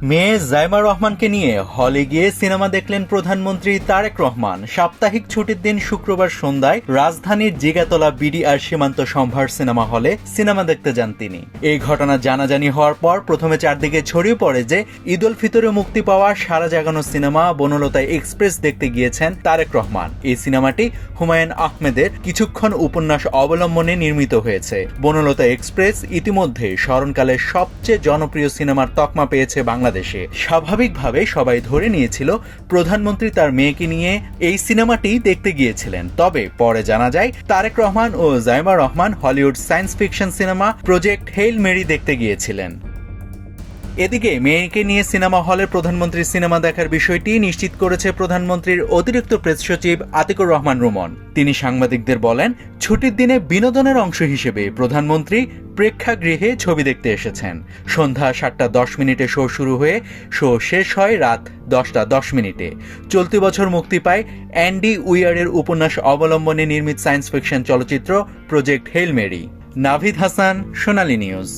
মেয়ে জাইমা রহমানকে নিয়ে হলে গিয়ে সিনেমা দেখলেন প্রধানমন্ত্রী তারেক রহমান। সাপ্তাহিক ছুটির দিন শুক্রবার সন্ধ্যায় রাজধানীর জিগাতলা বিডিআর সীমান্ত সম্ভার সিনেমা হলে সিনেমা দেখতে যান তিনি। এই ঘটনা জানাজানি হওয়ার পর প্রথমে চারদিকে ছড়িয়ে পড়ে যে ঈদ উল ফিতরে মুক্তি পাওয়া সারা জাগানো সিনেমা বনলতা এক্সপ্রেস দেখতে গিয়েছেন তারেক রহমান। এই সিনেমাটি হুমায়ুন আহমেদের কিছুক্ষণ উপন্যাস অবলম্বনে নির্মিত হয়েছে। বনলতা এক্সপ্রেস ইতিমধ্যে স্মরণকালের সবচেয়ে জনপ্রিয় সিনেমার তকমা পেয়েছে বাংলাদেশে। স্বাভাবিকভাবে সবাই ধরে নিয়েছিল প্রধানমন্ত্রী তার মেয়েকে নিয়ে এই সিনেমাটি দেখতে গিয়েছিলেন। তবে পরে জানা যায় তারেক রহমান ও Zaima Rahman Hollywood science fiction cinema Project Hail Mary দেখতে গিয়েছিলেন। এদিকে মেয়েকে নিয়ে সিনেমা হলে প্রধানমন্ত্রীর সিনেমা দেখার বিষয়টি নিশ্চিত করেছে প্রধানমন্ত্রীর অতিরিক্ত প্রেস সচিব আতিকুর রহমান রুমন। তিনি সাংবাদিকদের বলেন, ছুটির দিনে বিনোদনের অংশ হিসেবে প্রধানমন্ত্রী প্রেক্ষাগৃহে ছবি দেখতে এসেছেন। সন্ধ্যা 7:10 শো শুরু হয়ে শো শেষ হয় রাত 10:10। চলতি বছর মুক্তি পায় অ্যান্ডি উইয়ারের উপন্যাস অবলম্বনে নির্মিত সায়েন্স ফিকশন চলচ্চিত্র Project Hail Mary. Navid Hasan, Sonali news.